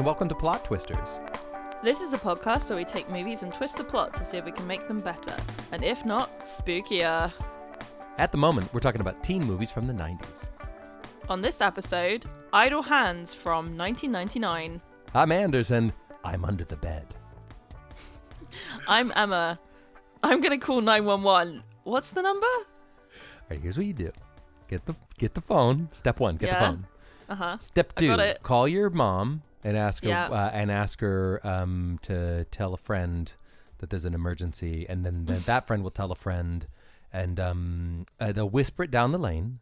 welcome to Plot Twisters. This is a podcast where we take movies and twist the plot to see if we can make them better. And if not, spookier. At the moment, we're talking about teen movies from the 90s. On this episode, Idle Hands from 1999. I'm Anders, and I'm under the bed. I'm Emma. I'm going to call 911. What's the number? All right, here's what you do. Get the phone. Step one, get the phone. Uh-huh. Step two, got it. call your mom and ask her to tell a friend that there's an emergency, and then that friend will tell a friend, and they'll whisper it down the lane,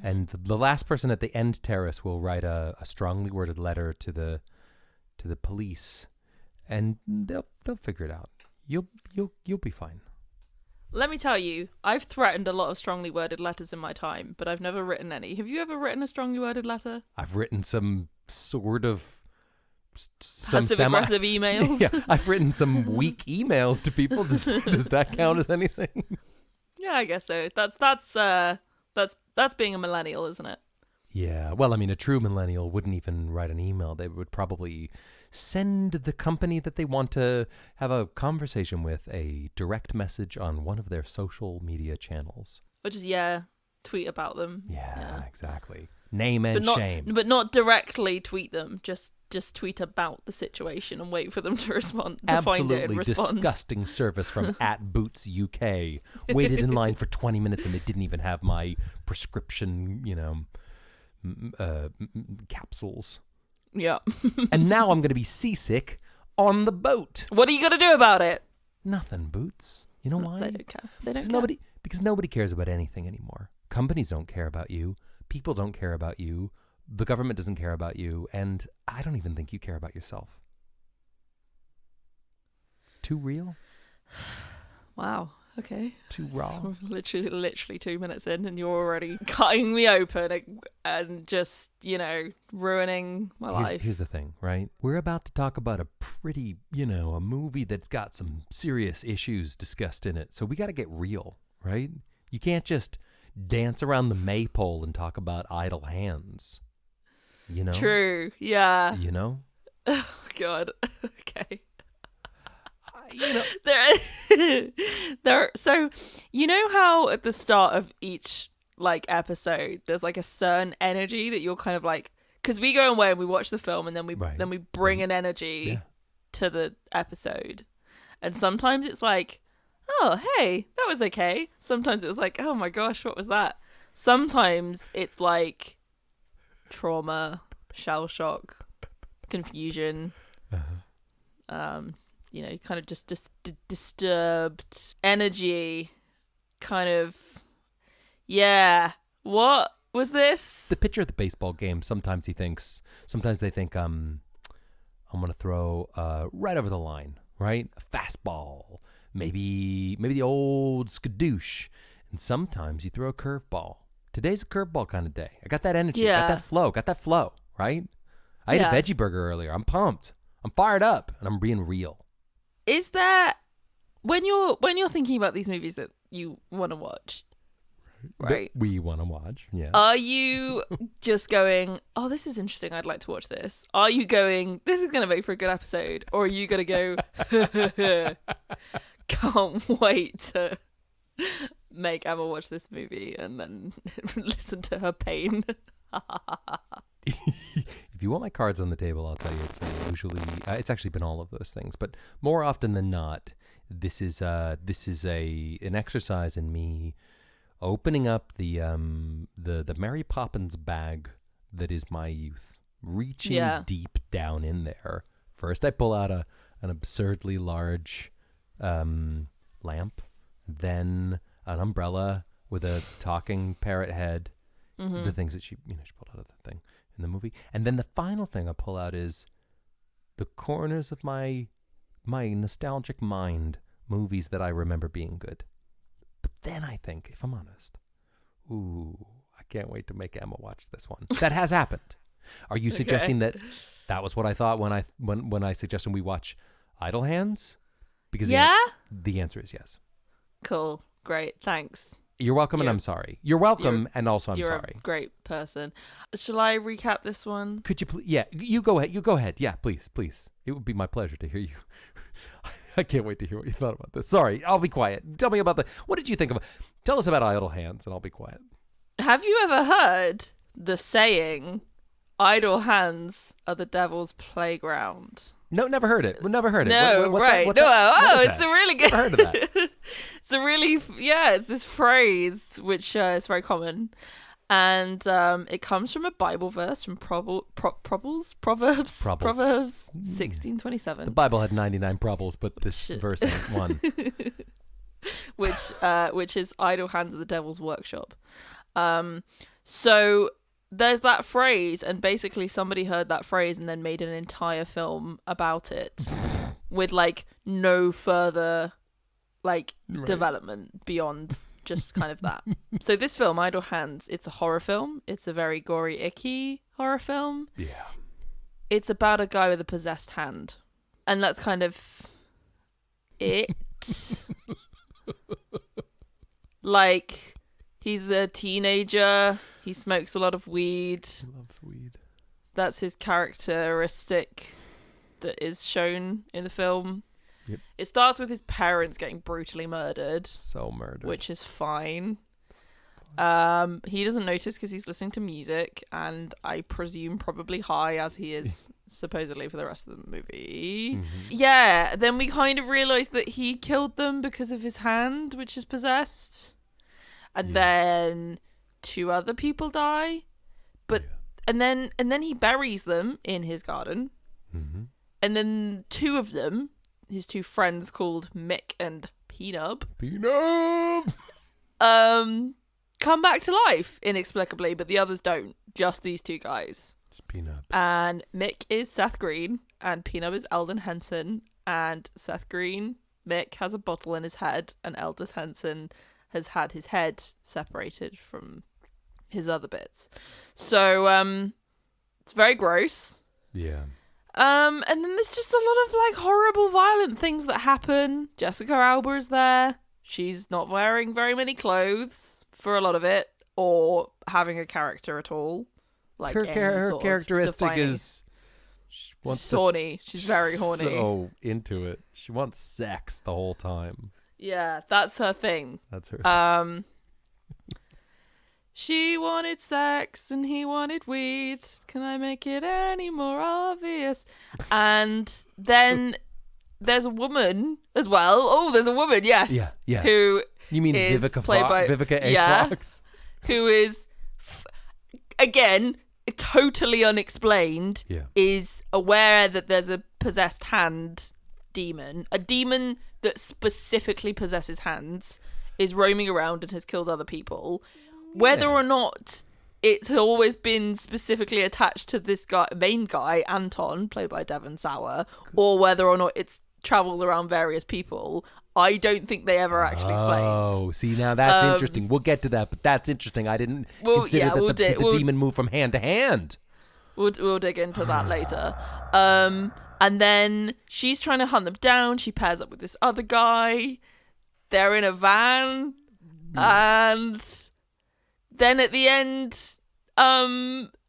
and the last person at the end terrace will write a strongly worded letter to the police, and they'll figure it out. You'll be fine. Let me tell you, I've threatened a lot of strongly worded letters in my time, but I've never written any. Have you ever written a strongly worded letter? I've written some sort of passive-aggressive emails. Yeah, I've written some weak emails to people. Does that count as anything? Yeah, I guess so. That's being a millennial, isn't it? Yeah. Well, I mean, a true millennial wouldn't even write an email. They would probably send the company that they want to have a conversation with a direct message on one of their social media channels. Or just, tweet about them. Yeah. Exactly. Name and shame. But not directly tweet them. Just tweet about the situation and wait for them to respond. To find it and respond. Absolutely disgusting service from @Boots UK. Waited in line for 20 minutes and they didn't even have my prescription, capsules. Yeah. And now I'm going to be seasick on the boat. What are you going to do about it? Nothing, Boots. You know why? They don't care. Because nobody cares about anything anymore. Companies don't care about you. People don't care about you. The government doesn't care about you. And I don't even think you care about yourself. Too real? Wow. Okay. Too raw? Literally 2 minutes in and you're already cutting me open and just, ruining my life. Here's the thing, right? We're about to talk about a pretty, a movie that's got some serious issues discussed in it. So we got to get real, right? You can't just dance around the maypole and talk about idle hands. True. Yeah. Oh, God. Okay. So how at the start of each episode there's a certain energy that you're kind of because we go away and we watch the film and then we bring an energy to the episode, and sometimes it's oh hey, that was okay. Sometimes it was oh my gosh, what was that? Sometimes it's trauma, shell shock, confusion, kind of just disturbed energy, kind of, what was this? The pitcher at the baseball game, sometimes they think, I'm going to throw right over the line, right? A fastball, maybe the old skadoosh. And sometimes you throw a curveball. Today's a curveball kind of day. I got that energy, got that flow, right? I ate a veggie burger earlier. I'm pumped. I'm fired up, and I'm being real. Is there, when you're thinking about these movies that you want to watch, right? That we want to watch, yeah. Are you just going, oh, this is interesting, I'd like to watch this? Are you going, this is going to make for a good episode? Or are you going to go, can't wait to make Emma watch this movie and then listen to her pain? If you want my cards on the table, I'll tell you it's actually been all of those things, but more often than not, this is an exercise in me opening up the Mary Poppins bag that is my youth, reaching deep down in there. First, I pull out an absurdly large lamp, then an umbrella with a talking parrot head. The things that she pulled out of the thing in the movie. And then the final thing I pull out is the corners of my nostalgic mind, movies that I remember being good. But then I think, if I'm honest, I can't wait to make Emma watch this one. That has happened. Are you suggesting that was what I thought when I suggested we watch Idle Hands? Because the answer is yes. Cool. Great. Thanks. You're welcome, and I'm sorry. You're welcome, and also I'm sorry. You're a great person. Shall I recap this one? Could you please? Yeah, you go ahead. You go ahead. Yeah, please. It would be my pleasure to hear you. I can't wait to hear what you thought about this. Sorry, I'll be quiet. Tell me about what did you think of it? Tell us about Idle Hands, and I'll be quiet. Have you ever heard the saying, idle hands are the devil's playground? No, never heard it. Never heard it. No, right. It's a really good. Never heard of that. It's a really, it's this phrase which is very common, and it comes from a Bible verse from Proverbs 16:27. The Bible had 99 problems, but this verse ain't one. which is idle hands are the devil's workshop. So there's that phrase, and basically somebody heard that phrase and then made an entire film about it with like no further development beyond just kind of that. So this film, Idle Hands, it's a horror film. It's a very gory, icky horror film. Yeah. It's about a guy with a possessed hand. And that's kind of it. Like, he's a teenager. He smokes a lot of weed. He loves weed. That's his characteristic that is shown in the film. Yep. It starts with his parents getting brutally murdered. So murdered. Which is fine. He doesn't notice because he's listening to music, and I presume probably high, as he is supposedly for the rest of the movie. Mm-hmm. Yeah, then we kind of realise that he killed them because of his hand, which is possessed. And then 2 other people die. But and then he buries them in his garden. Mm-hmm. And then 2 of them, his 2 friends called Mick and Peanut, come back to life inexplicably, but the others don't. Just these 2 guys. It's Peanut. And Mick is Seth Green, and Peanut is Eldon Henson. And Seth Green, Mick, has a bottle in his head, and Eldon Henson has had his head separated from his other bits. So it's very gross. Yeah. And then there's just a lot of like horrible violent things that happen. Jessica Alba is there. She's not wearing very many clothes for a lot of it, or having a character at all. Like her characteristic is she's horny. She's very horny. So into it. She wants sex the whole time. Yeah, that's her thing. That's her. She wanted sex and he wanted weed. Can I make it any more obvious? And then there's a woman as well. Oh, there's a woman, yes. Yeah. Who you mean is Vivica A. Fox? Who is, again, totally unexplained, is aware that there's a possessed hand demon. A demon that specifically possesses hands is roaming around and has killed other people. Whether or not it's always been specifically attached to this guy, main guy, Anton, played by Devon Sauer, or whether or not it's traveled around various people, I don't think they ever actually explained. Oh, see, now that's interesting. We'll get to that, but that's interesting. I didn't consider that the demon moved from hand to hand. We'll dig into that later. And then she's trying to hunt them down. She pairs up with this other guy. They're in a van. And then at the end,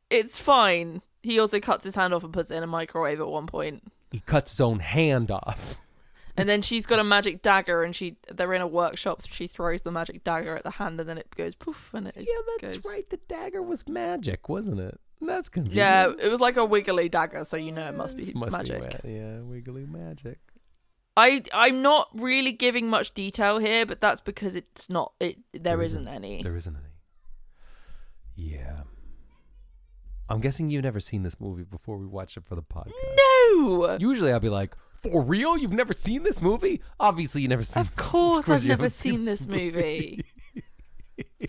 it's fine. He also cuts his hand off and puts it in a microwave at one point. He cuts his own hand off. And then she's got a magic dagger, and they're in a workshop. She throws the magic dagger at the hand, and then it goes poof, and it that's goes. Right. The dagger was magic, wasn't it? That's convenient. Yeah, it was like a wiggly dagger, so you know it must be magic. Wiggly magic. I'm not really giving much detail here, but that's because it's not. There isn't any. There isn't any. Yeah. I'm guessing you've never seen this movie before we watched it for the podcast. No! Usually I'll be like, for real? You've never seen this movie? Obviously you never seen this movie. Of course I've never seen this movie.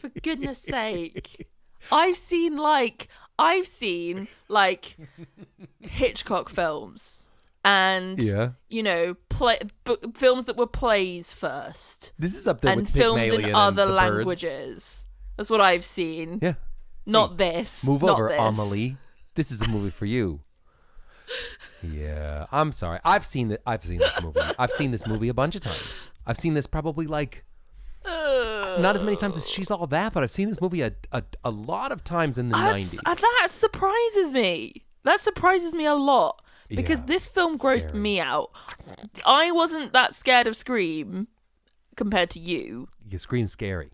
For goodness sake. I've seen Hitchcock films. And, films that were plays first. This is up there with films Pygmalion in other and languages. That's what I've seen. Yeah. Not this. Move over, Amelie. This is a movie for you. Yeah, I'm sorry. I've seen this movie. I've seen this movie a bunch of times. I've seen this probably like not as many times as She's All That, but I've seen this movie a lot of times in the 90s. That surprises me. That surprises me a lot because this film grossed me out. I wasn't that scared of Scream compared to you. Scream's scary.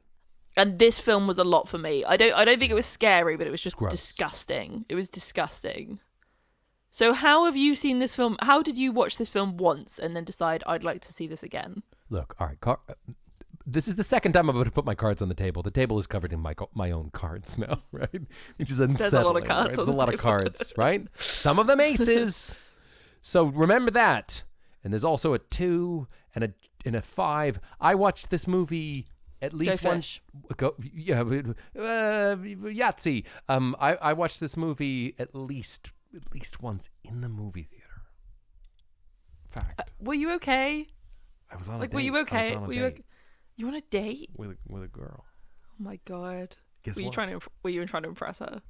And this film was a lot for me. I don't think it was scary, but it was just Gross. disgusting. It was disgusting. So how have you seen this film? How did you watch this film once and then decide I'd like to see this again? Look, all right, this is the second time I'm going to put my cards on the table. The table is covered in my own cards now, right? Which is unsettling. There's a lot of cards. Right? There's a lot of cards, right? Some of them aces. So remember that. And there's also a 2 and a 5. I watched this movie at least once. Yahtzee. I watched this movie at least once in the movie theater. Fact. Were you okay? I was on a date. Were you okay? Were you on a date with a girl? Oh my god! Guess were you trying to impress her?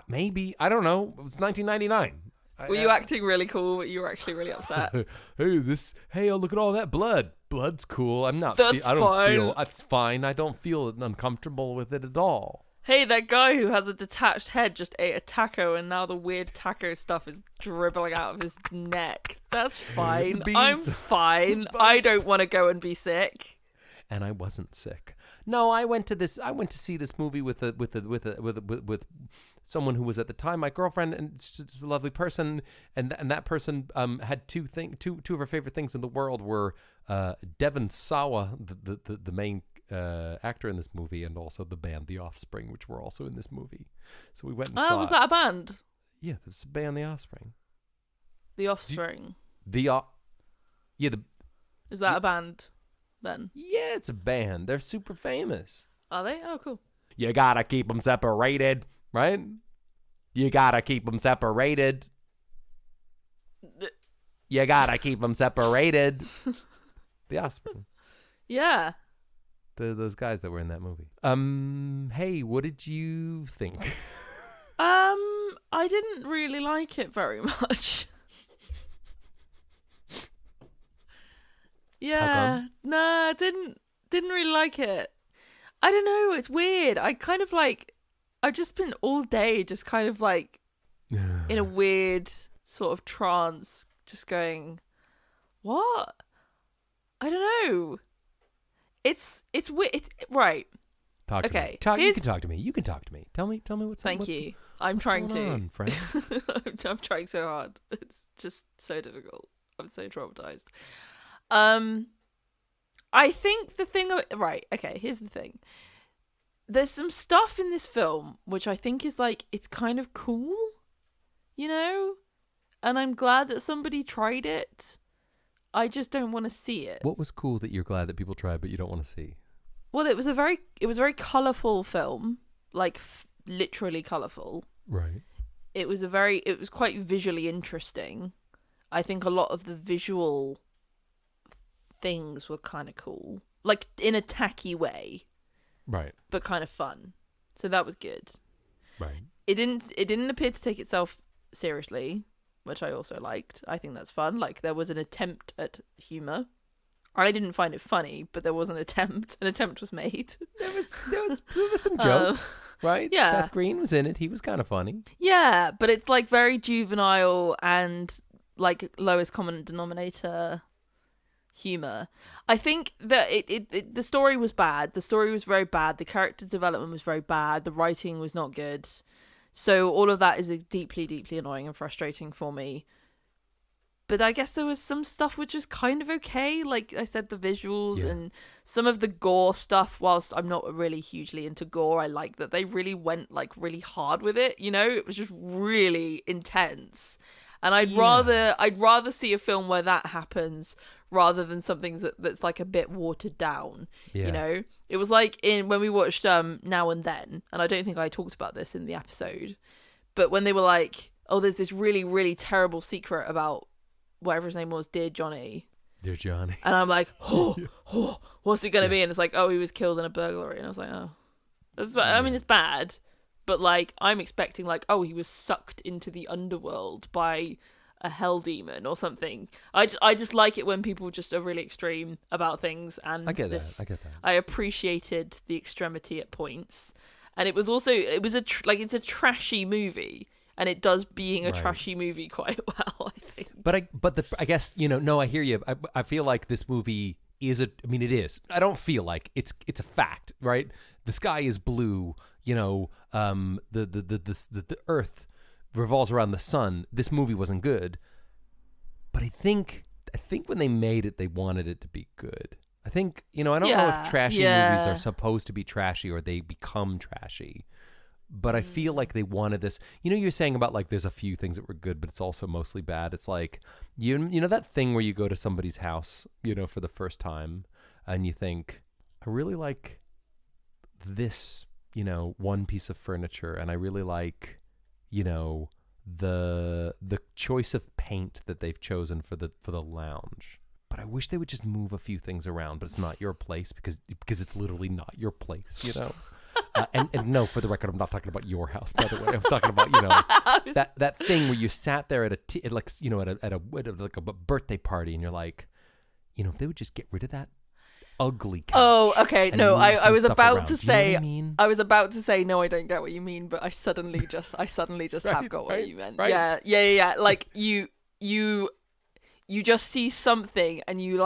Maybe, I don't know. It was 1999. Were you acting really cool, but you were actually really upset? Hey, oh, look at all that blood. Blood's cool. I'm not. That's fine. That's fine. I don't feel uncomfortable with it at all. Hey, that guy who has a detached head just ate a taco, and now the weird taco stuff is dribbling out of his neck. That's fine. I'm fine. I don't want to go and be sick. And I wasn't sick. No, I went to see this movie with someone who was at the time my girlfriend, and she's a lovely person, and that person had two of her favorite things in the world were Devon Sawa, the main actor in this movie, and also the band The Offspring, which were also in this movie. So we went and saw. Was that a band? Yeah, it was a band, The Offspring. The Offspring. Is that a band then? Yeah, it's a band. They're super famous. Are they? Oh, cool. You gotta keep them separated, right? You gotta keep them separated. You gotta keep them separated. The Offspring. Yeah. Those guys that were in that movie. Hey, what did you think? I didn't really like it very much. Yeah. No, I didn't really like it. I don't know, it's weird. I've just been all day just kind of like in a weird sort of trance, just going, what? I don't know. It's weird. Right. Talk to me. You can talk to me. You can talk to me. Tell me what's Thank you. I'm trying going to. on, friend? I'm trying so hard. It's just so difficult. I'm so traumatized. I think the thing. Right. Okay. Here's the thing. There's some stuff in this film which I think is like, it's kind of cool, you know? And I'm glad that somebody tried it. I just don't want to see it. What was cool that you're glad that people tried but you don't want to see? Well, it was a very colourful film, like literally colourful. Right. It was quite visually interesting. I think a lot of the visual things were kind of cool, like in a tacky way. Right. But kind of fun. So that was good. Right. It didn't appear to take itself seriously, which I also liked. I think that's fun. Like, there was an attempt at humor. I didn't find it funny, but there was an attempt. An attempt was made. There was some jokes, right? Yeah. Seth Green was in it. He was kind of funny. Yeah, but it's like very juvenile and like lowest common denominator humor. I think that the story was bad. The story was very bad. The character development was very bad. The writing was not good. So all of that is deeply, deeply annoying and frustrating for me. But I guess there was some stuff which was kind of okay. Like I said, the visuals and some of the gore stuff, whilst I'm not really hugely into gore, I like that they really went like really hard with it. You know, it was just really intense. And I'd rather see a film where that happens rather than something that's like a bit watered down. Yeah. You know, it was like when we watched Now and Then, and I don't think I talked about this in the episode, but when they were like, oh, there's this really, really terrible secret about whatever his name was, Dear Johnny. Dear Johnny. And I'm like, what's it going to be? And it's like, oh, he was killed in a burglary. And I was like, oh. I mean, it's bad. But, like, I'm expecting, like, oh, he was sucked into the underworld by a hell demon or something. I just like it when people just are really extreme about things, and I get that. I appreciated the extremity at points, and it was it's a trashy movie, and it does being a trashy movie quite well, I think. But I guess, no, I hear you. I feel like this movie is it is. I don't feel like it's a fact, right? The sky is blue, the earth revolves around the sun. This movie wasn't good, but I think when they made it, they wanted it to be good. I think, I don't know if trashy movies are supposed to be trashy or they become trashy, but I feel like they wanted this. You're saying about like there's a few things that were good, but it's also mostly bad. It's like, you know that thing where you go to somebody's house, for the first time, and you think, I really like this, one piece of furniture, and I really like, the choice of paint that they've chosen for the lounge. But I wish they would just move a few things around, but it's not your place because it's literally not your place, and no, for the record, I'm not talking about your house, by the way. I'm talking about, that thing where you sat there at a birthday party, and you're like, if they would just get rid of that ugly couch. Oh, okay. No, I was about to say, I mean? I was about to say, no, I don't get what you mean, but I suddenly just have got what you meant. Right. Yeah. Like you just see something and you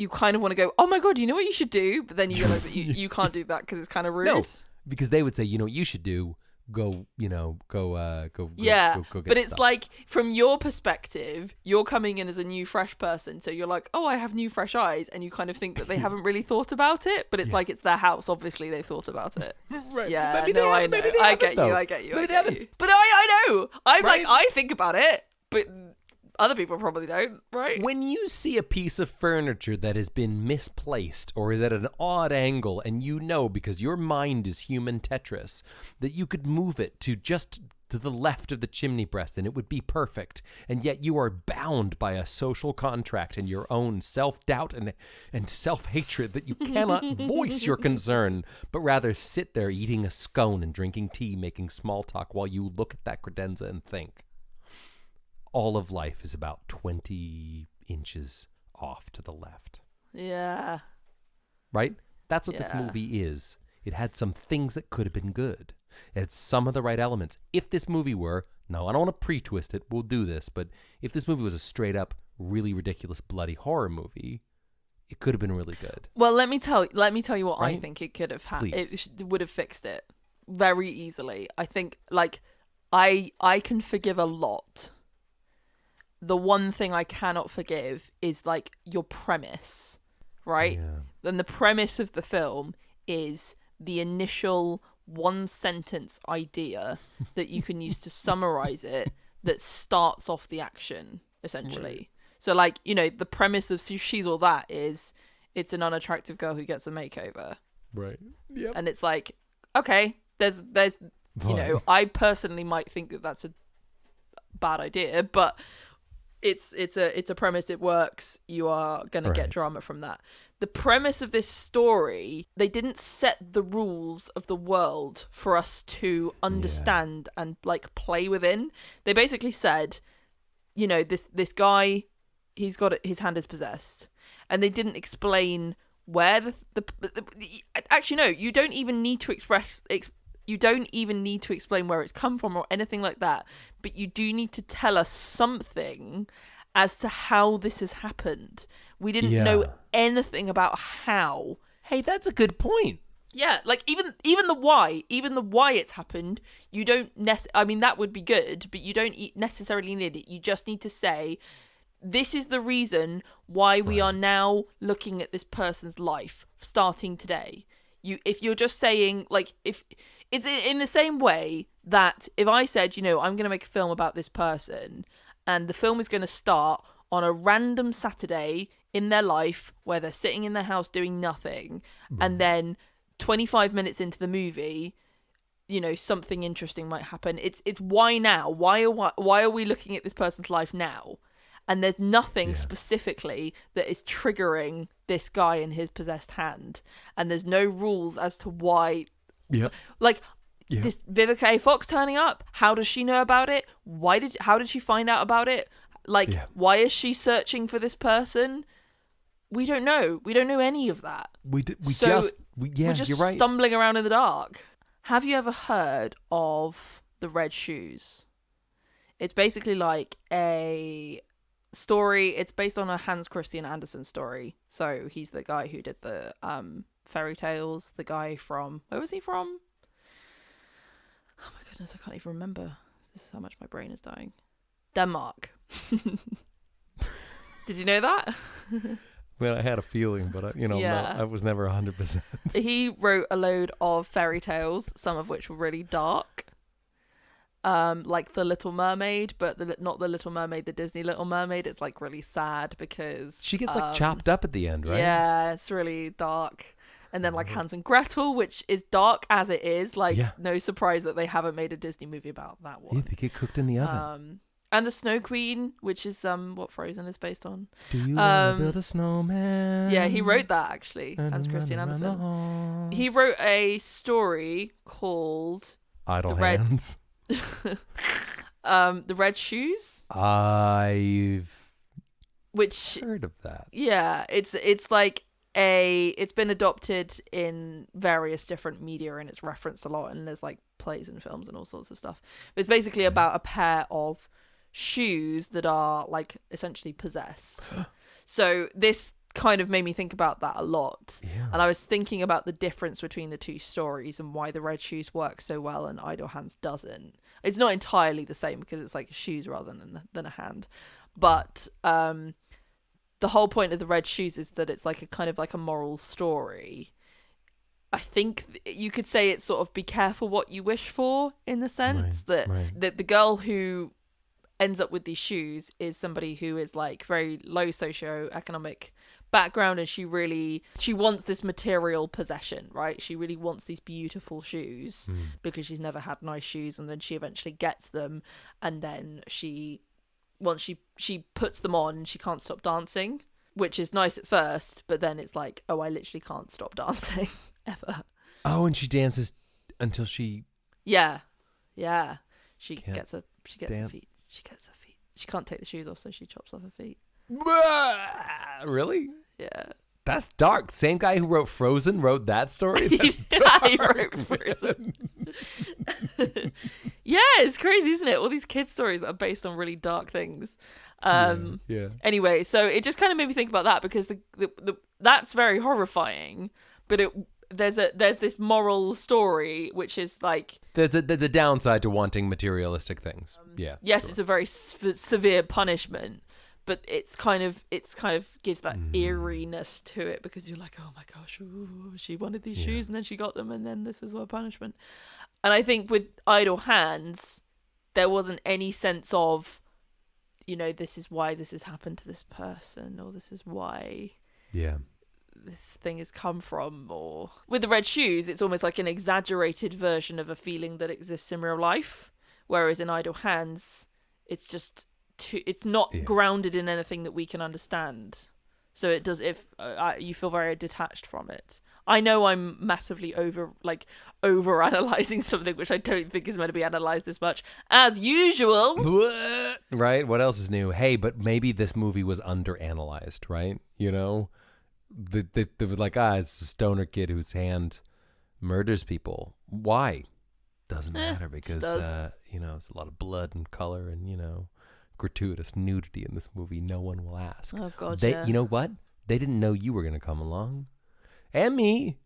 kind of want to go, oh my God, you know what you should do? But then you realize that you can't do that because it's kind of rude. No, because they would say, what you should do? Go get but it's stuff. like, from your perspective, you're coming in as a new fresh person, so you're like, oh, I have new fresh eyes, and you kind of think that they haven't really thought about it, but it's like it's their house, obviously they've thought about it. Right. Yeah, maybe no, I know, I get you. Maybe they haven't. But I know, I'm right? like, I think about it, but other people probably don't, right? When you see a piece of furniture that has been misplaced or is at an odd angle, and because your mind is human Tetris, that you could move it to just to the left of the chimney breast and it would be perfect, and yet you are bound by a social contract and your own self-doubt and self-hatred that you cannot voice your concern, but rather sit there eating a scone and drinking tea, making small talk while you look at that credenza and think, all of life is about 20 inches off to the left. Yeah. Right? That's what this movie is. It had some things that could have been good. It had some of the right elements. If this movie were, no, I don't want to pre-twist it, we'll do this, but if this movie was a straight up, really ridiculous, bloody horror movie, it could have been really good. Well, let me tell you what right? I think it could have had. Please. It would have fixed it very easily. I think, I can forgive a lot. The one thing I cannot forgive is your premise, right? Yeah. Then the premise of the film is the initial one sentence idea that you can use to summarize it that starts off the action, essentially. Right. So the premise of She's All That is it's an unattractive girl who gets a makeover. Right. Yep. And it's like, okay, there's I personally might think that that's a bad idea, but it's a premise, it works, you are going to get drama from that. The premise of this story, they didn't set the rules of the world for us to understand and play within. They basically said, this guy, he's got his hand is possessed, and they didn't explain where actually no, you don't even need to you don't even need to explain where it's come from or anything like that, but you do need to tell us something as to how this has happened. We didn't know anything about how. Hey, that's a good point. Yeah, even the why it's happened, you don't that would be good, but you don't necessarily need it. You just need to say, this is the reason why we are now looking at this person's life starting today. If you're just saying, if it's in the same way that if I said, I'm going to make a film about this person, and the film is going to start on a random Saturday in their life where they're sitting in their house doing nothing, and then 25 minutes into the movie, something interesting might happen. It's why now? Why are we looking at this person's life now? And there's nothing specifically that is triggering this guy in his possessed hand, and there's no rules as to why. Yeah. this Vivica A. Fox turning up. How does she know about it? How did she find out about it? Like, why is she searching for this person? We don't know. We don't know any of that. We're just you're right. Stumbling around in the dark. Have you ever heard of the Red Shoes? It's basically like a story. It's based on a Hans Christian Andersen story. So he's the guy who did the fairy tales. The guy from, where was he from? Oh my goodness, I can't even remember. This is how much my brain is dying. Denmark. Did you know that? Well, I had a feeling, but I was never 100%. He wrote a load of fairy tales, some of which were really dark. Like The Little Mermaid, but not The Little Mermaid, the Disney Little Mermaid. It's like really sad because she gets like chopped up at the end, right? Yeah, it's really dark. And then like Hans and Gretel, which is dark as it is. Like no surprise that they haven't made a Disney movie about that one. Yeah, they get cooked in the oven. And the Snow Queen, which is what Frozen is based on. Do you want to build a snowman? Yeah, he wrote that actually. Hans Christian Andersen. He wrote a story called Idle Hands. The Red Shoes. I've which heard of that. Yeah, it's like it's been adopted in various different media and it's referenced a lot, and there's like plays and films and all sorts of stuff. But it's basically about a pair of shoes that are like essentially possessed. So this kind of made me think about that a lot. And I was thinking about the difference between the two stories and why the Red Shoes work so well and Idle Hands doesn't. It's not entirely the same because it's like shoes rather than a hand, but the whole point of the Red Shoes is that it's like a kind of like a moral story. I think you could say it's sort of be careful what you wish for, in the sense that the girl who ends up with these shoes is somebody who is like very low socioeconomic background, and she wants this material possession, right? She really wants these beautiful shoes because she's never had nice shoes, and then she eventually gets them, and then once she puts them on, she can't stop dancing, which is nice at first, but then it's like, oh, I literally can't stop dancing ever. Oh, and she dances until she she gets her feet. She can't take the shoes off, so she chops off her feet. Really? Yeah. That's dark. Same guy who wrote Frozen wrote that story? That's dark. He wrote Frozen. Yeah, it's crazy, isn't it? All these kids' stories that are based on really dark things. Anyway, so it just kind of made me think about that, because the that's very horrifying, but there's this moral story which is like there's a downside to wanting materialistic things. Yes, it's a very severe punishment, but it's kind of gives that eeriness to it, because you're like, oh my gosh, ooh, she wanted these shoes and then she got them, and then this is what punishment. And I think with Idle Hands, there wasn't any sense of, this is why this has happened to this person, or this is why this thing has come from. Or with the Red Shoes, it's almost like an exaggerated version of a feeling that exists in real life, whereas in Idle Hands, it's just it's not grounded in anything that we can understand, so it does you feel very detached from it. I know I'm massively over analyzing something which I don't think is meant to be analyzed this much, as usual. Right? What else is new? Hey, but maybe this movie was under analyzed, right? They were like, it's a stoner kid whose hand murders people. Why? Doesn't matter, because it's a lot of blood and color and gratuitous nudity in this movie. No one will ask. Oh God, You know what? They didn't know you were gonna come along, and me.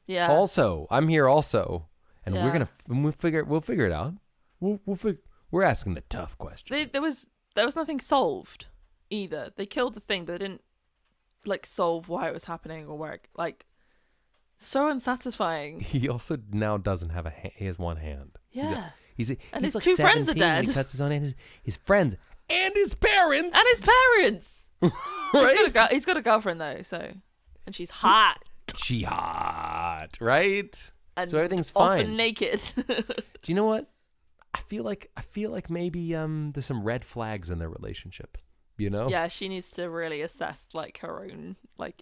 Yeah. Also, I'm here also, and we'll figure it out. We're asking the tough question. There was nothing solved either. They killed the thing, but they didn't solve why it was happening or where it, so unsatisfying. He also now doesn't have he has one hand. Yeah. He's and his two friends are dead. He cuts his own hand. His friends and his parents. Right? He's got a girlfriend though, and she's hot. She hot, right? And so everything's fine. Often naked. Do you know what? I feel like maybe there's some red flags in their relationship. Yeah, she needs to really assess her own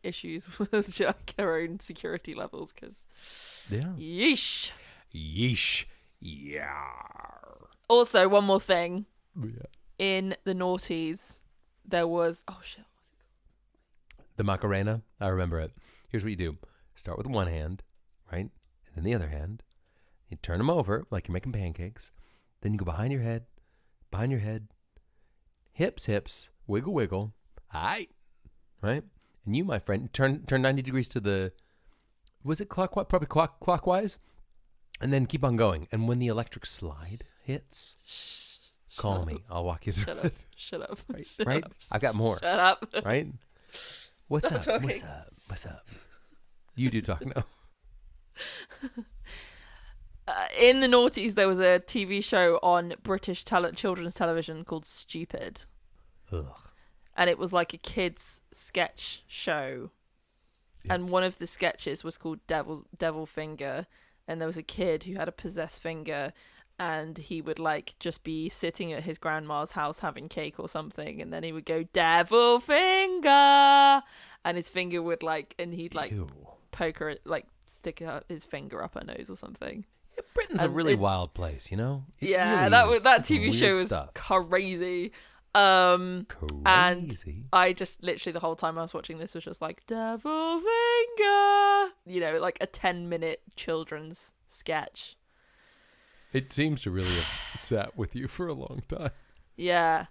issues with her own security levels, because yeesh. Yeesh. Yeah. Also, one more thing. Yeah. In the noughties, there was... Oh, shit. The Macarena. I remember it. Here's what you do. Start with one hand, right? And then the other hand. You turn them over like you're making pancakes. Then you go behind your head. Hips. Wiggle, wiggle. Aight. Right? And you, my friend, turn 90 degrees to the... Was it clockwise? Probably clockwise. And then keep on going. And when the electric slide hits... Call me. I'll walk you through it. Shut up. Right? Right? I've got more. Shut up. Right? What's Stop up? talking. What's up? You do talk now. In the noughties, there was a TV show on British children's television called Stupid. Ugh. And it was like a kids' sketch show. Yeah. And one of the sketches was called Devil Finger. And there was a kid who had a possessed finger. And he would like just be sitting at his grandma's house having cake or something, and then he would go devil finger, and his finger would like, and he'd like Ew. poke her, like stick his finger up her nose or something. Yeah, Britain's a really wild place, you know. It really that is. TV It's show weird was stuff. crazy. Crazy. And I just literally the whole time I was watching this was just like devil finger, you know, like a 10-minute children's sketch. It seems to really have sat with you for a long time. Yeah.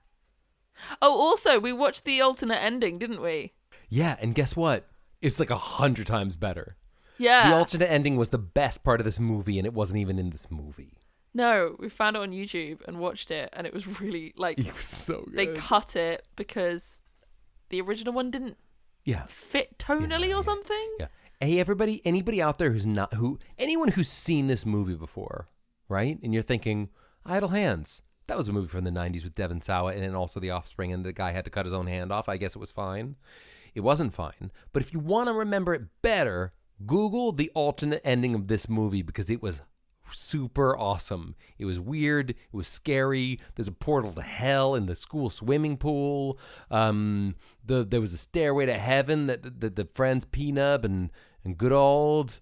Oh, also, we watched the alternate ending, didn't we? Yeah, and guess what? It's like 100 times better. Yeah. The alternate ending was the best part of this movie, and it wasn't even in this movie. No, we found it on YouTube and watched it, and it was really, like... It was so good. They cut it because the original one didn't fit tonally or something. Yeah. Hey, anybody out there anyone who's seen this movie before... Right? And you're thinking, Idle Hands. That was a movie from the 90s with Devon Sawa and then also The Offspring, and the guy had to cut his own hand off. I guess it was fine. It wasn't fine. But if you want to remember it better, Google the alternate ending of this movie because it was super awesome. It was weird. It was scary. There's a portal to hell in the school swimming pool. There was a stairway to heaven that the friends Peanut and good old...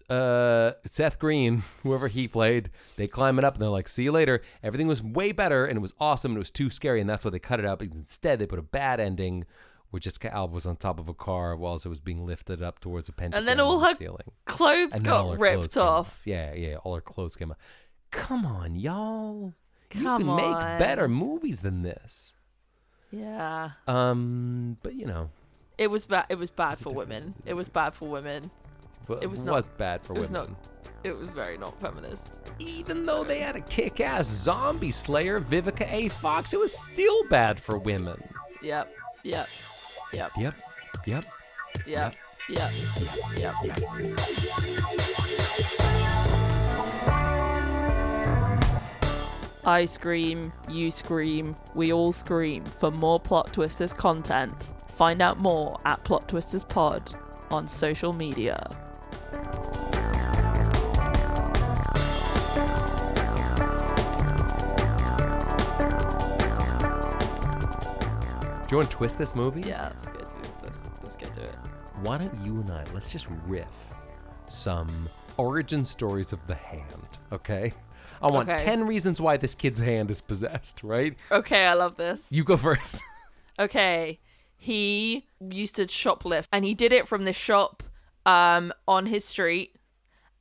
Seth Green, whoever he played, they climb it up and they're like, see you later. Everything was way better and it was awesome and it was too scary, and that's why they cut it out. But instead, they put a bad ending where Jessica Alba was on top of a car whilst it was being lifted up towards a pentagram and then all her ceiling. Clothes got ripped off. Yeah, all her clothes came off. Come on, y'all. You Come can on. make better movies than this. Yeah. But you know. It was bad. It was bad for women. It was bad for women. It was bad for women. It was very not feminist. Even though they had a kick-ass zombie slayer, Vivica A. Fox, it was still bad for women. Yep. I scream, you scream, we all scream. For more Plot Twisters content, find out more at Plot Twisters Pod on social media. Do you want to twist this movie? Yeah, let's get to it. Why don't you and let's just riff some origin stories of the hand, okay? I want 10 reasons why this kid's hand is possessed, right? Okay, I love this. You go first. Okay, he used to shoplift, and he did it from this shop on his street,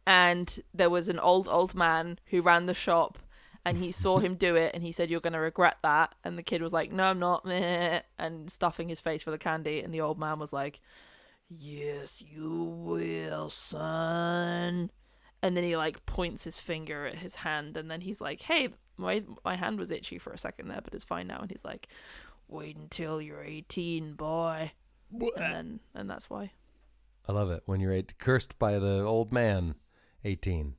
and there was an old man who ran the shop, and he saw him do it, and he said, "You're going to regret that." And the kid was like, "No, I'm not," and stuffing his face for the candy, and the old man was like, "Yes, you will, son." And then he like points his finger at his hand, and then he's like, "Hey, my hand was itchy for a second there, but it's fine now." And he's like, "Wait until you're 18, boy." And that's why. I love it. When you're cursed by the old man, 18.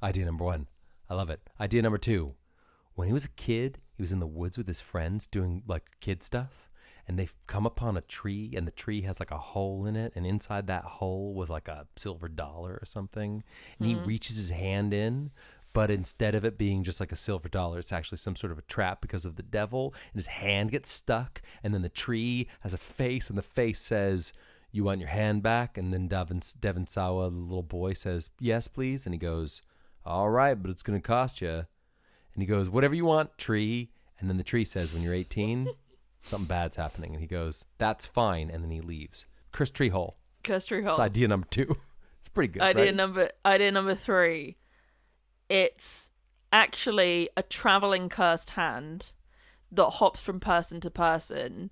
Idea number 1. I love it. Idea number 2. When he was a kid, he was in the woods with his friends doing like kid stuff, and they come upon a tree, and the tree has like a hole in it, and inside that hole was like a silver dollar or something, and he reaches his hand in, but instead of it being just like a silver dollar, it's actually some sort of a trap because of the devil, and his hand gets stuck, and then the tree has a face, and the face says, "You want your hand back?" And then Devon Sawa, the little boy, says, "Yes, please." And he goes, All right, but it's going to cost you. And he goes, whatever you want, tree. And then the tree says, when you're 18, something bad's happening. And he goes, that's fine. And then he leaves. Cursed tree hole. Cursed tree hole. It's idea number 2. It's pretty good, idea right? number 3. It's actually a traveling cursed hand that hops from person to person,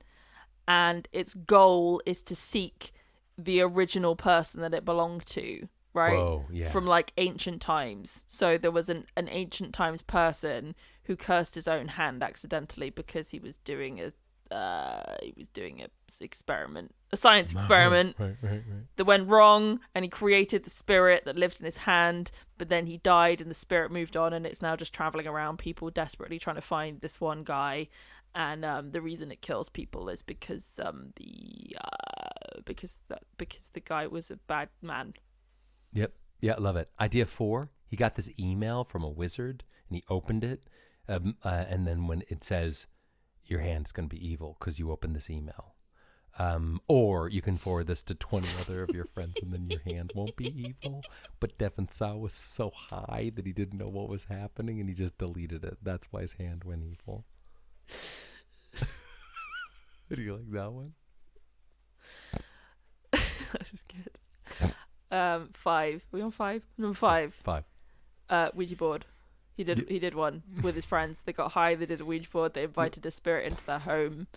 and its goal is to seek the original person that it belonged to, right? Whoa, yeah. From like ancient times. So there was an ancient times person who cursed his own hand accidentally because he was doing a experiment, a science experiment right. that went wrong, and he created the spirit that lived in his hand, but then he died and the spirit moved on, and it's now just traveling around people desperately trying to find this one guy. And the reason it kills people is because the guy was a bad man. Yep. Yeah, love it. Idea 4. He got this email from a wizard and he opened it, and then when it says your hand is going to be evil because you opened this email. Or you can forward this to 20 other of your friends and then your hand won't be evil. But Devin Saw was so high that he didn't know what was happening and he just deleted it. That's why his hand went evil. Do you like that one? That was good. 5. We on 5? Number 5. 5. Ouija board. He did one with his friends. They got high. They did a Ouija board. They invited a spirit into their home.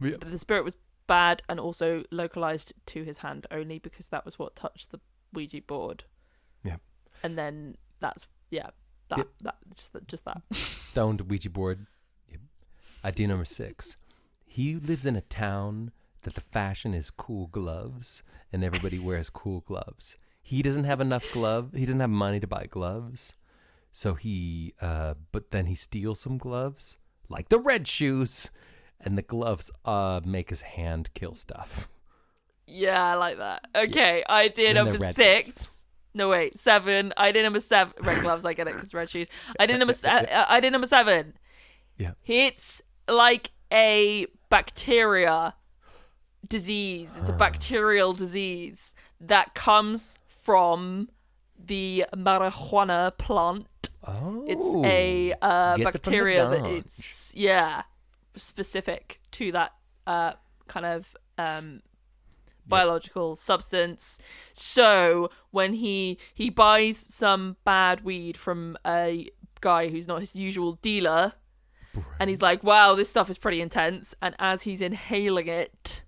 Yeah. But the spirit was bad and also localized to his hand only because that was what touched the Ouija board. Yeah. And then that's just that. Stoned Ouija board. Yep. Idea number 6. He lives in a town that the fashion is cool gloves and everybody wears cool gloves. He doesn't have enough gloves. He doesn't have money to buy gloves. So but then he steals some gloves, like the red shoes, and the gloves make his hand kill stuff. Yeah, I like that. Okay, yeah. Idea number 6. Gloves. No, wait, 7. Idea number 7. Red gloves, I get it, because red shoes. Idea number 7. Yeah. It's like a bacteria disease. It's a bacterial disease that comes from the marijuana plant. Oh, it's a bacteria that it's specific to that kind of biological substance. So when he buys some bad weed from a guy who's not his usual dealer, and he's like, wow, this stuff is pretty intense, and as he's inhaling it,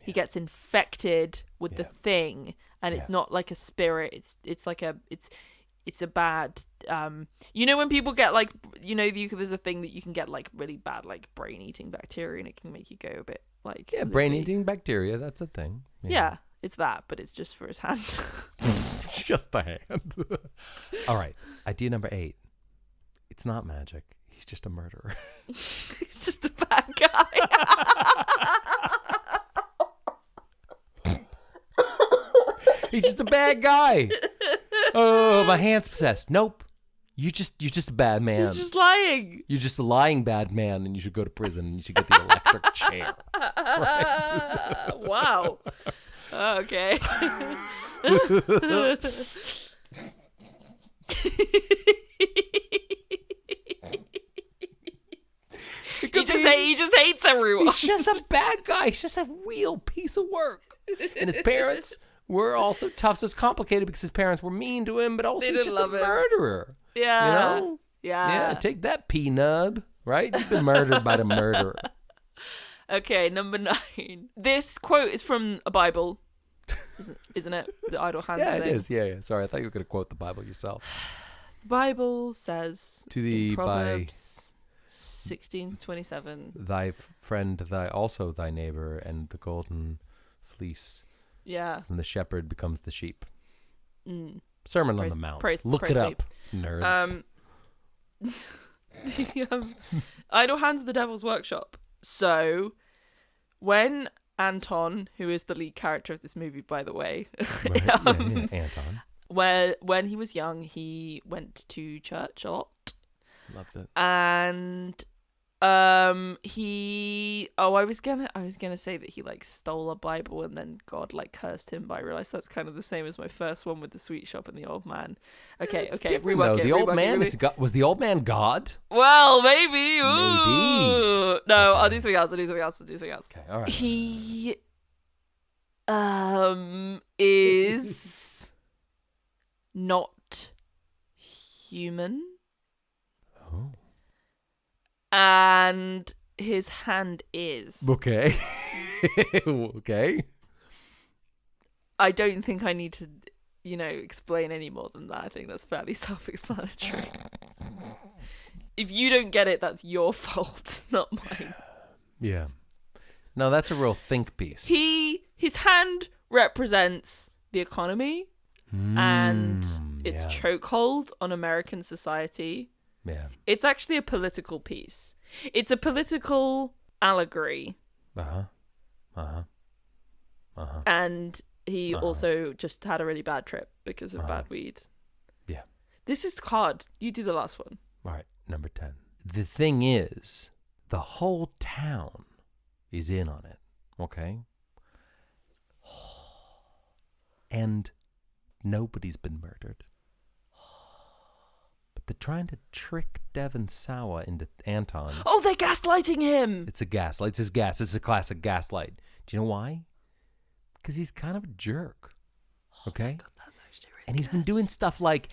he gets infected with the thing, and it's not like a spirit, it's like it's a bad when people get like, there's a thing that you can get like really bad like brain eating bacteria, and it can make you go a bit like brain eating bacteria, that's a thing. Yeah, it's that, but it's just for his hand. It's just the hand. All right, idea number 8. It's not magic. He's just a murderer. He's just a bad guy. He's just a bad guy. Oh, my hand's possessed. Nope. You're just a bad man. He's just lying. You're just a lying bad man, and you should go to prison, and you should get the electric chair. Right? Wow. Okay. He just hates everyone. He's just a bad guy. He's just a real piece of work. And his parents were also tough. So it's complicated because his parents were mean to him, but also he's just a murderer. Yeah. You know? Yeah. Take that, P-nub. Right? You've been murdered by the murderer. Okay, number 9. This quote is from a Bible, isn't it? The idle hands thing. It is. Yeah. Sorry, I thought you were going to quote the Bible yourself. The Bible says in Proverbs 16:27. Thy friend, thy neighbor, and the golden fleece. Yeah. From the shepherd becomes the sheep. Sermon on the Mount. Look it up, nerds. Idle hands are the devil's workshop. So when Anton, who is the lead character of this movie, by the way, right. Anton, when he was young, he went to church a lot. Loved it. And I was gonna say that he like stole a Bible and then God like cursed him, but I realized that's kind of the same as my first one with the sweet shop and the old man. Okay, rework it. The old man was the old man God? Well, maybe. Ooh. Maybe. No, Okay. I'll do something else. Okay, all right. He is not human. Oh. And his hand is. Okay. Okay. I don't think I need to, explain any more than that. I think that's fairly self-explanatory. If you don't get it, that's your fault, not mine. Yeah. No, that's a real think piece. His hand represents the economy and its chokehold on American society. Yeah. It's actually a political piece. It's a political allegory. And he also just had a really bad trip because of bad weed. Yeah. This is hard. You do the last one. All right, number 10. The thing is, the whole town is in on it, okay? And nobody's been murdered. But they're trying to trick Devon Sawa into Anton. Oh, they're gaslighting him! It's a gaslight. It's his gas. It's a classic gaslight. Do you know why? Because he's kind of a jerk. Okay? Oh my God, that's actually really and he's been doing stuff like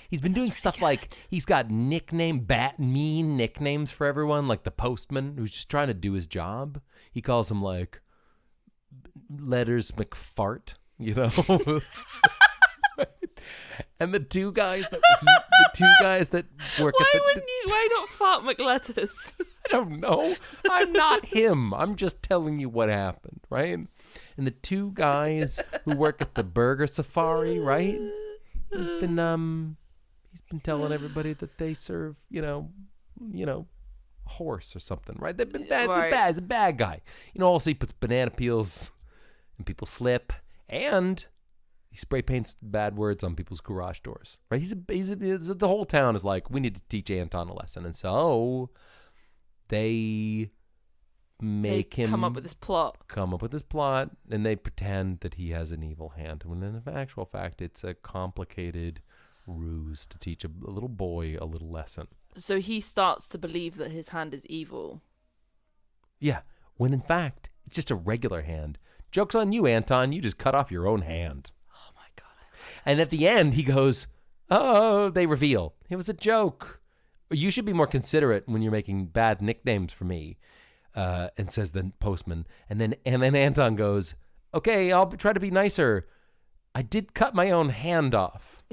he's got mean nicknames for everyone, like the postman who's just trying to do his job. He calls him like Letters McFart, And the two guys that work why not Fart McLetters? I don't know. I'm not him. I'm just telling you what happened, right? And the two guys who work at the burger safari, right? He's been telling everybody that they serve, horse or something, right? They've been bad. Right. It's a bad guy. Also he puts banana peels and people slip, and he spray paints bad words on people's garage doors, right? The whole town is like, we need to teach Anton a lesson, and so they come up with this plot, and they pretend that he has an evil hand, when in actual fact it's a complicated ruse to teach a little boy a little lesson. So he starts to believe that his hand is evil. Yeah, when in fact it's just a regular hand. Joke's on you, Anton. You just cut off your own hand. Oh my God. And at the end he goes, oh, they reveal it was a joke. You should be more considerate when you're making bad nicknames for me. And says the postman, and then Anton goes, okay, I'll try to be nicer. I did cut my own hand off.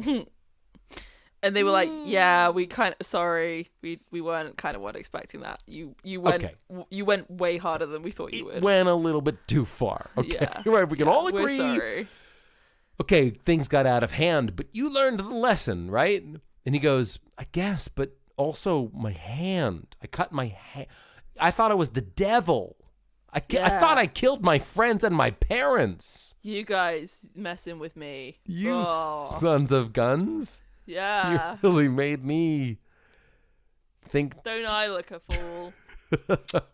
And they were like, yeah, we weren't kind of expecting that. You went way harder than we thought you would. Went a little bit too far. Okay, yeah. Right, we can all agree. We're sorry. Okay, things got out of hand, but you learned the lesson, right? And he goes, I guess, but also my hand. I cut my hand. I thought it was the devil. I thought I killed my friends and my parents. You guys messing with me. You sons of guns. Yeah. You really made me think. Don't I look a fool?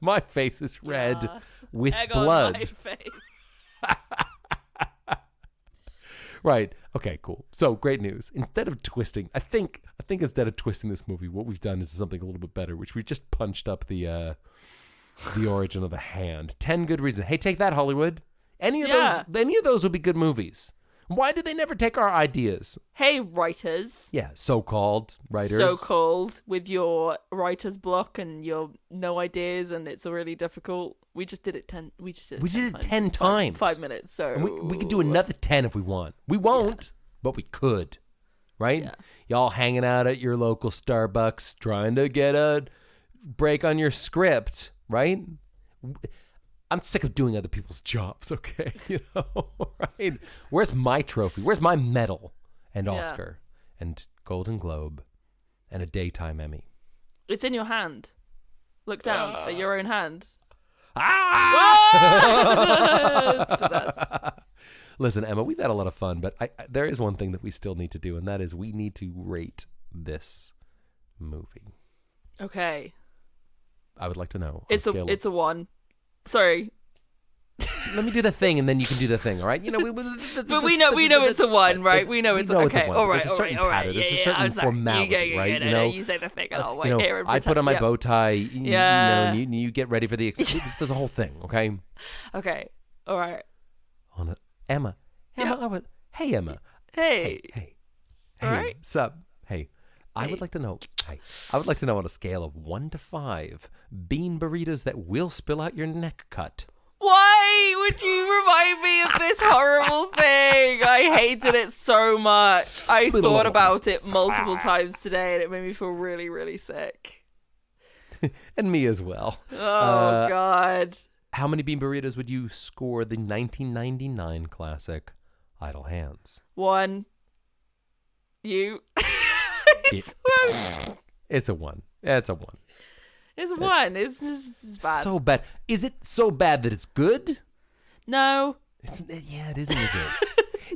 My face is red with Egg blood. on my face. Right. Okay, cool. So great news. Instead of twisting, I think instead of twisting this movie, what we've done is something a little bit better, which we just punched up the origin of the hand. 10 good reasons. Hey, take that, Hollywood. Any of those would be good movies. Why do they never take our ideas? Hey, writers. Yeah, so-called writers. So-called, with your writer's block and your no ideas, and it's really difficult. We just did it 10. We did it 10 times. 5 minutes. So and we could do another 10 if we want. We won't, but we could. Right? Yeah. Y'all hanging out at your local Starbucks, trying to get a break on your script, right? I'm sick of doing other people's jobs, okay? Right? Where's my trophy? Where's my medal and Oscar and Golden Globe and a daytime Emmy? It's in your hand. Look down at your own hand. It's possessed. Listen, Emma, we've had a lot of fun, but there is one thing that we still need to do, and that is we need to rate this movie. Okay. I would like to know. It's a 1. Sorry. Let me do the thing, and then you can do the thing. All right? But we know it's a 1, right? We know it's okay. All right. There's a certain pattern. There's a certain formality, right? You say the thing, and I'll wait here and I put on my bow tie. You get ready for the. There's a whole thing. Okay. Okay. All right. Emma. Hey, Emma. Hey. All right. Sup? Hey. I would like to know. I would like to know on a scale of 1 to 5, bean burritos that will spill out your neck cut. Why would you remind me of this horrible thing? I hated it so much. I thought about it multiple times today, and it made me feel really, really sick. And me as well. Oh, God. How many bean burritos would you score the 1999 classic Idle Hands? 1. You? It's a 1. It's a 1. It's a 1. It's just bad. So bad. Is it so bad that it's good? No. It isn't, is it?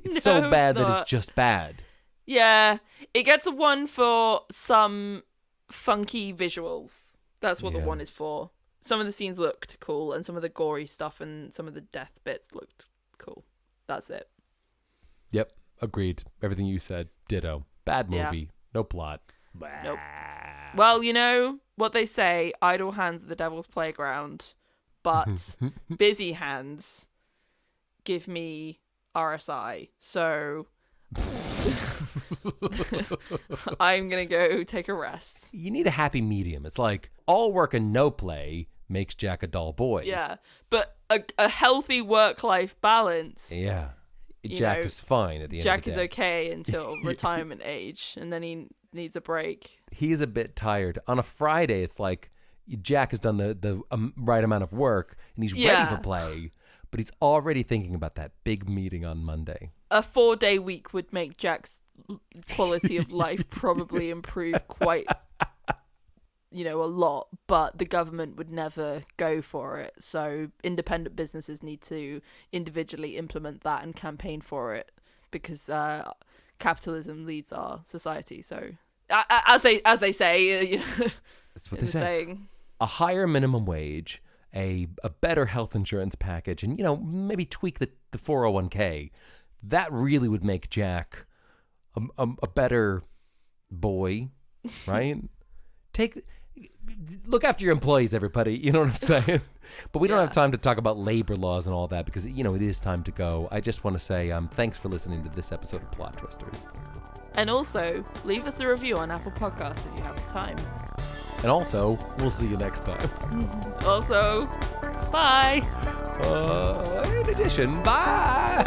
It's so bad that it's just bad. Yeah. It gets a 1 for some funky visuals. That's what the 1 is for. Some of the scenes looked cool, and some of the gory stuff and some of the death bits looked cool. That's it. Yep. Agreed. Everything you said. Ditto. Bad movie. Yeah. No plot. Nope. Well, you know what they say, idle hands are the devil's playground, but busy hands give me RSI. So I'm going to go take a rest. You need a happy medium. It's like all work and no play makes Jack a dull boy. Yeah, but a healthy work-life balance. Yeah. Jack is fine at the end of the day. Jack is okay until retirement age, and then he needs a break. He is a bit tired. On a Friday, it's like Jack has done the right amount of work, and he's ready for play, but he's already thinking about that big meeting on Monday. A 4-day week would make Jack's quality of life probably improve quite, a lot, but the government would never go for it. So independent businesses need to individually implement that and campaign for it, because capitalism leads our society. So as they say, that's what they say. A higher minimum wage, a better health insurance package, and maybe tweak the 401k. That really would make Jack a better boy, right? Look after your employees, everybody. You know what I'm saying? But we don't have time to talk about labor laws and all that, because it is time to go. I just want to say thanks for listening to this episode of Plot Twisters. And also, leave us a review on Apple Podcasts if you have time. And also, we'll see you next time. Also, bye. In addition, bye.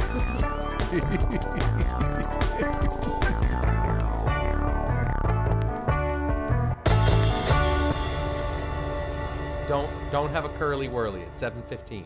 Don't have a curly whirly. It's 7:15.